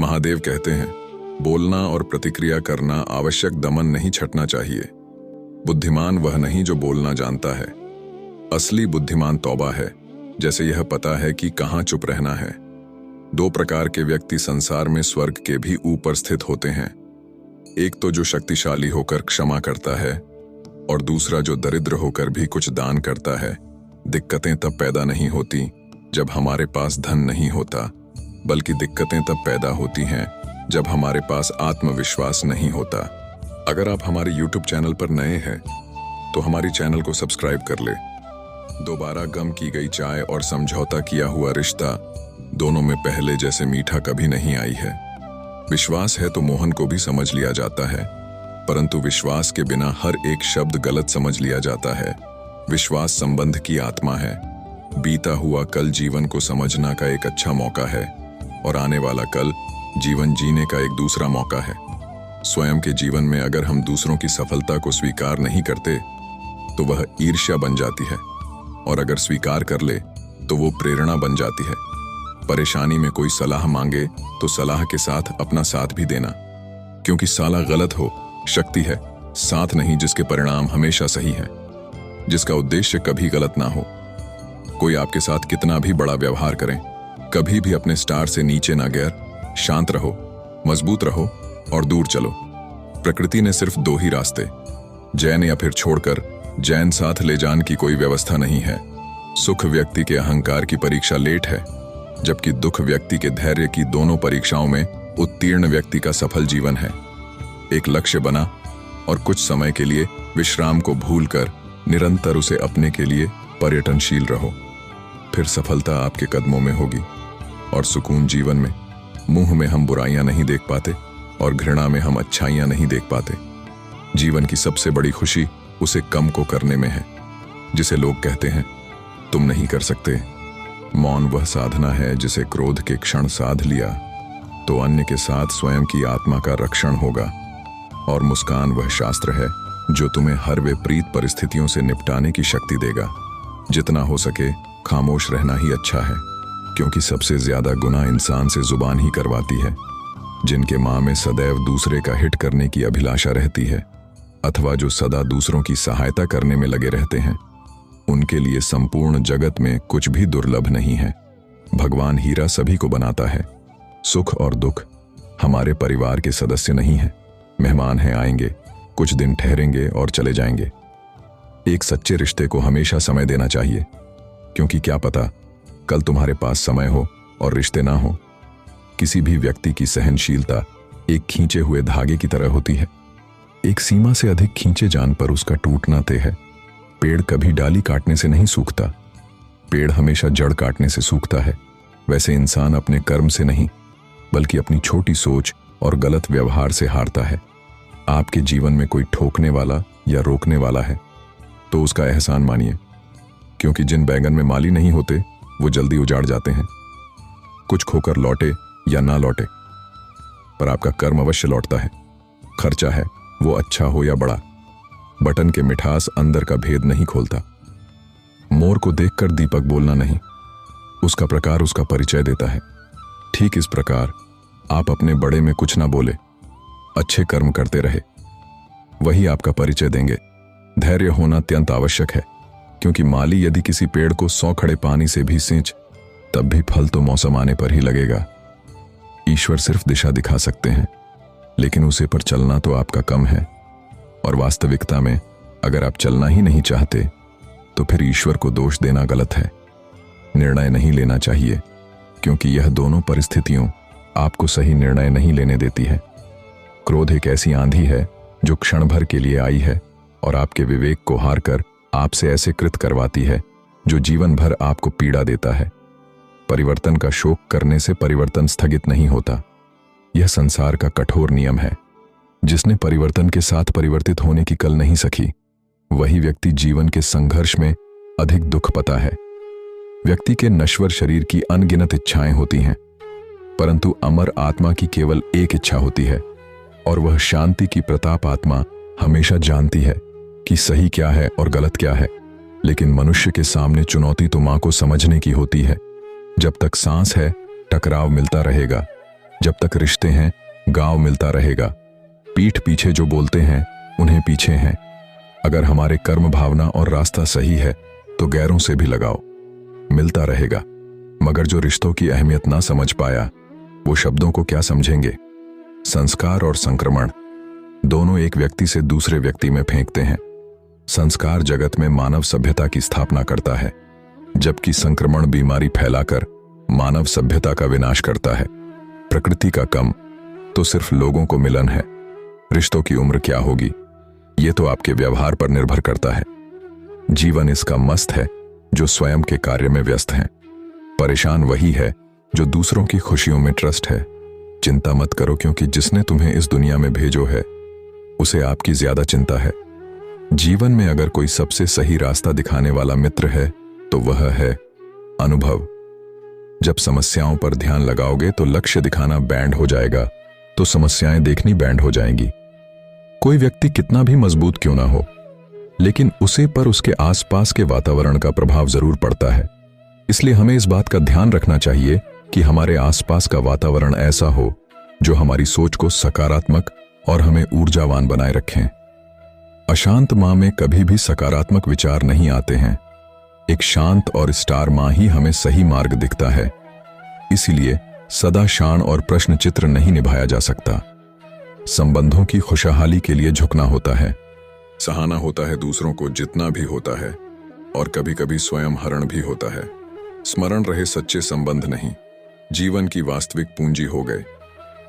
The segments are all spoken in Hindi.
महादेव कहते हैं, बोलना और प्रतिक्रिया करना आवश्यक दमन नहीं छटना चाहिए। बुद्धिमान वह नहीं जो बोलना जानता है। असली बुद्धिमान तौबा है, जैसे यह पता है कि कहाँ चुप रहना है। दो प्रकार के व्यक्ति संसार में स्वर्ग के भी ऊपर स्थित होते हैं। एक तो जो शक्तिशाली होकर क्षमा करता है, और दूसरा जो दरिद्र होकर भी कुछ दान करता है। दिक्कतें तब पैदा नहीं होती जब हमारे पास धन नहीं होता, बल्कि दिक्कतें तब पैदा होती हैं जब हमारे पास आत्मविश्वास नहीं होता। अगर आप हमारे YouTube चैनल पर नए हैं तो हमारी चैनल को सब्सक्राइब कर ले। दोबारा गम की गई चाय और समझौता किया हुआ रिश्ता, दोनों में पहले जैसे मीठा कभी नहीं आई है। विश्वास है तो मोहन को भी समझ लिया जाता है, परंतु विश्वास के बिना हर एक शब्द गलत समझ लिया जाता है। विश्वास संबंध की आत्मा है। बीता हुआ कल जीवन को समझना का एक अच्छा मौका है, और आने वाला कल जीवन जीने का एक दूसरा मौका है। स्वयं के जीवन में अगर हम दूसरों की सफलता को स्वीकार नहीं करते तो वह ईर्ष्या बन जाती है, और अगर स्वीकार कर ले तो वो प्रेरणा बन जाती है। परेशानी में कोई सलाह मांगे तो सलाह के साथ अपना साथ भी देना, क्योंकि साला गलत हो शक्ति है, साथ नहीं जिसके परिणाम हमेशा सही है, जिसका उद्देश्य कभी गलत ना हो। कोई आपके साथ कितना भी बड़ा व्यवहार करें, कभी भी अपने स्टार से नीचे ना गिर। शांत रहो, मजबूत रहो और दूर चलो। प्रकृति ने सिर्फ दो ही रास्ते, जैन या फिर छोड़कर जैन साथ ले जाने की कोई व्यवस्था नहीं है। सुख व्यक्ति के अहंकार की परीक्षा लेट है, जबकि दुख व्यक्ति के धैर्य की दोनों परीक्षाओं में उत्तीर्ण व्यक्ति का सफल जीवन है। एक लक्ष्य बना और कुछ समय के लिए विश्राम को भूलकर निरंतर उसे अपने के लिए पर्यटनशील रहो, फिर सफलता आपके कदमों में होगी। और सुकून जीवन में, मुंह में हम बुराइयां नहीं देख पाते और घृणा में हम अच्छाइयां नहीं देख पाते। जीवन की सबसे बड़ी खुशी उसे कम को करने में है, जिसे लोग कहते हैं तुम नहीं कर सकते। मौन वह साधना है जिसे क्रोध के क्षण साध लिया तो अन्य के साथ स्वयं की आत्मा का रक्षण होगा। और मुस्कान वह शास्त्र है जो तुम्हें हर विपरीत परिस्थितियों से निपटाने की शक्ति देगा। जितना हो सके खामोश रहना ही अच्छा है, क्योंकि सबसे ज्यादा गुनाह इंसान से जुबान ही करवाती है। जिनके माँ में सदैव दूसरे का हित करने की अभिलाषा रहती है, अथवा जो सदा दूसरों की सहायता करने में लगे रहते हैं, उनके लिए संपूर्ण जगत में कुछ भी दुर्लभ नहीं है। भगवान हीरा सभी को बनाता है। सुख और दुख हमारे परिवार के सदस्य नहीं हैं, मेहमान हैं, आएंगे, कुछ दिन ठहरेंगे और चले जाएंगे। एक सच्चे रिश्ते को हमेशा समय देना चाहिए, क्योंकि क्या पता कल तुम्हारे पास समय हो और रिश्ते ना हो। किसी भी व्यक्ति की सहनशीलता एक खींचे हुए धागे की तरह होती है। एक सीमा से अधिक खींचे जान पर उसका टूटना तय है। पेड़ कभी डाली काटने से नहीं सूखता, पेड़ हमेशा जड़ काटने से सूखता है। वैसे इंसान अपने कर्म से नहीं, बल्कि अपनी छोटी सोच और गलत व्यवहार से हारता है। आपके जीवन में कोई ठोकने वाला या रोकने वाला है तो उसका एहसान मानिए, क्योंकि जिन बैगन में माली नहीं होते वो जल्दी उजाड़ जाते हैं। कुछ खोकर लौटे या ना लौटे, पर आपका कर्म अवश्य लौटता है। खर्चा है वो अच्छा हो या बड़ा, बटन के मिठास अंदर का भेद नहीं खोलता। मोर को देखकर दीपक बोलना नहीं, उसका प्रकार उसका परिचय देता है। ठीक इस प्रकार आप अपने बड़े में कुछ ना बोले, अच्छे कर्म करते रहे, वही आपका परिचय देंगे। धैर्य होना अत्यंत आवश्यक है, क्योंकि माली यदि किसी पेड़ को 100 खड़े पानी से भी सींच, तब भी फल तो मौसम आने पर ही लगेगा। ईश्वर सिर्फ दिशा दिखा सकते हैं, लेकिन उसे पर चलना तो आपका कम है। और वास्तविकता में अगर आप चलना ही नहीं चाहते तो फिर ईश्वर को दोष देना गलत है। निर्णय नहीं लेना चाहिए, क्योंकि यह दोनों परिस्थितियों आपको सही निर्णय नहीं लेने देती है। क्रोध एक ऐसी आंधी है जो क्षण भर के लिए आई है और आपके विवेक को हारकर आपसे ऐसे कृत करवाती है जो जीवन भर आपको पीड़ा देता है। परिवर्तन का शोक करने से परिवर्तन स्थगित नहीं होता। यह संसार का कठोर नियम है। जिसने परिवर्तन के साथ परिवर्तित होने की कल नहीं सकी, वही व्यक्ति जीवन के संघर्ष में अधिक दुख पाता है। व्यक्ति के नश्वर शरीर की अनगिनत इच्छाएं होती हैं, परंतु अमर आत्मा की केवल एक इच्छा होती है, और वह शांति की प्रताप आत्मा हमेशा जानती है कि सही क्या है और गलत क्या है। लेकिन मनुष्य के सामने चुनौती तो मां को समझने की होती है। जब तक सांस है टकराव मिलता रहेगा, जब तक रिश्ते हैं गांव मिलता रहेगा। पीठ पीछे जो बोलते हैं उन्हें पीछे हैं। अगर हमारे कर्म भावना और रास्ता सही है तो गैरों से भी लगाओ मिलता रहेगा। मगर जो रिश्तों की अहमियत ना समझ पाया वो शब्दों को क्या समझेंगे। संस्कार और संक्रमण दोनों एक व्यक्ति से दूसरे व्यक्ति में फेंकते हैं। संस्कार जगत में मानव सभ्यता की स्थापना करता है, जबकि संक्रमण बीमारी फैलाकर मानव सभ्यता का विनाश करता है। प्रकृति का कम तो सिर्फ लोगों को मिलन है। रिश्तों की उम्र क्या होगी ये तो आपके व्यवहार पर निर्भर करता है। जीवन इसका मस्त है जो स्वयं के कार्य में व्यस्त है। परेशान वही है जो दूसरों की खुशियों में ट्रस्ट है। चिंता मत करो, क्योंकि जिसने तुम्हें इस दुनिया में भेजो है उसे आपकी ज्यादा चिंता है। जीवन में अगर कोई सबसे सही रास्ता दिखाने वाला मित्र है तो वह है अनुभव। जब समस्याओं पर ध्यान लगाओगे तो लक्ष्य दिखाना बैंड हो जाएगा, तो समस्याएं देखनी बैंड हो जाएंगी। कोई व्यक्ति कितना भी मजबूत क्यों ना हो, लेकिन उसे पर उसके आसपास के वातावरण का प्रभाव जरूर पड़ता है। इसलिए हमें इस बात का ध्यान रखना चाहिए कि हमारे आसपास का वातावरण ऐसा हो जो हमारी सोच को सकारात्मक और हमें ऊर्जावान बनाए रखें। अशांत मां में कभी भी सकारात्मक विचार नहीं आते हैं। एक शांत और स्टार मां ही हमें सही मार्ग दिखता है। इसीलिए सदा शान और प्रश्न चित्र नहीं निभाया जा सकता। संबंधों की खुशहाली के लिए झुकना होता है, सहाना होता है दूसरों को जितना भी होता है, और कभी कभी स्वयं हरण भी होता है। स्मरण रहे सच्चे संबंध नहीं, जीवन की वास्तविक पूंजी हो गए।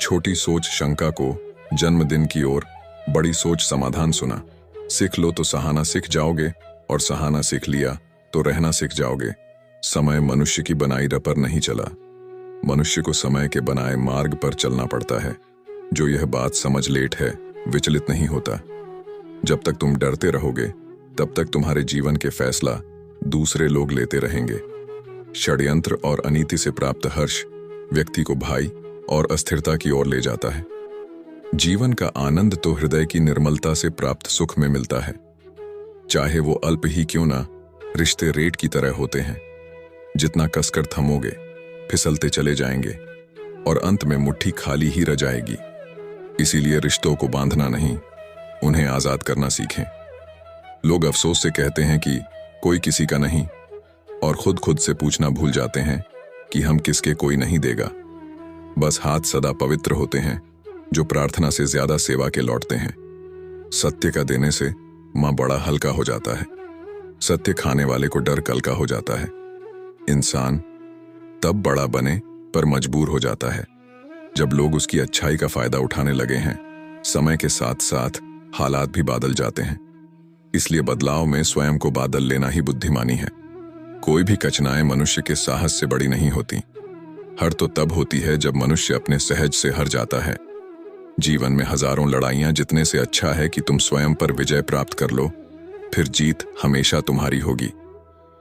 छोटी सोच शंका को जन्मदिन की ओर, बड़ी सोच समाधान सुना। सीख लो तो सहाना सीख जाओगे, और सहाना सीख लिया तो रहना सीख जाओगे। समय मनुष्य की बनाई रपर नहीं चला, मनुष्य को समय के बनाए मार्ग पर चलना पड़ता है। जो यह बात समझ लेट है विचलित नहीं होता। जब तक तुम डरते रहोगे तब तक तुम्हारे जीवन के फैसला दूसरे लोग लेते रहेंगे। षड्यंत्र और अनीति से प्राप्त हर्ष व्यक्ति को भय और अस्थिरता की ओर ले जाता है। जीवन का आनंद तो हृदय की निर्मलता से प्राप्त सुख में मिलता है। चाहे वो अल्प ही क्यों ना, रिश्ते रेत की तरह होते हैं। जितना कसकर थमोगे फिसलते चले जाएंगे और अंत में मुट्ठी खाली ही रह जाएगी। इसीलिए रिश्तों को बांधना नहीं, उन्हें आजाद करना सीखें। लोग अफसोस से कहते हैं कि कोई किसी का नहीं, और खुद से पूछना भूल जाते हैं कि हम किसके कोई नहीं देगा। बस हाथ सदा पवित्र होते हैं जो प्रार्थना से ज्यादा सेवा के लौटते हैं। सत्य का देने से मां बड़ा हल्का हो जाता है। सत्य खाने वाले को डर कल का हो जाता है। इंसान तब बड़ा बने पर मजबूर हो जाता है जब लोग उसकी अच्छाई का फायदा उठाने लगे हैं। समय के साथ साथ हालात भी बदल जाते हैं, इसलिए बदलाव में स्वयं को बादल लेना ही बुद्धिमानी है। कोई भी कचनाएं मनुष्य के साहस से बड़ी नहीं होती। हर तो तब होती है जब मनुष्य अपने सहज से हर जाता है। जीवन में हजारों लड़ाइयां जितने से अच्छा है कि तुम स्वयं पर विजय प्राप्त कर लो, फिर जीत हमेशा तुम्हारी होगी।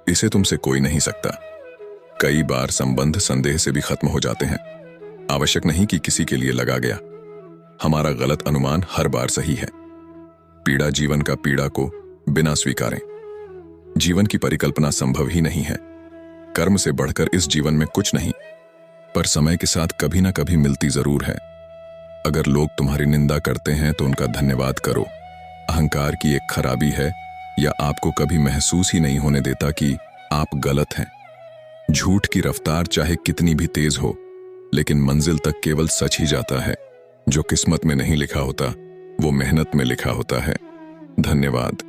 इसे तुमसे कोई नहीं सकता। कई बार संबंध संदेह से भी खत्म हो जाते हैं। आवश्यक नहीं कि किसी के लिए लगा गया। हमारा गलत अनुमान हर बार सही है। पीड़ा जीवन का पीड़ा को बिना स्वीकारें। जीवन की परिकल्पना संभव ही नहीं है। कर्म से बढ़कर इस जीवन में कुछ नहीं, पर समय के साथ कभी ना कभी मिलती जरूर है। अगर लोग तुम्हारी निंदा करते हैं तो उनका धन्यवाद करो। अहंकार की एक खराबी है, या आपको कभी महसूस ही नहीं होने देता कि आप गलत हैं। झूठ की रफ्तार चाहे कितनी भी तेज हो, लेकिन मंजिल तक केवल सच ही जाता है। जो किस्मत में नहीं लिखा होता वो मेहनत में लिखा होता है। धन्यवाद।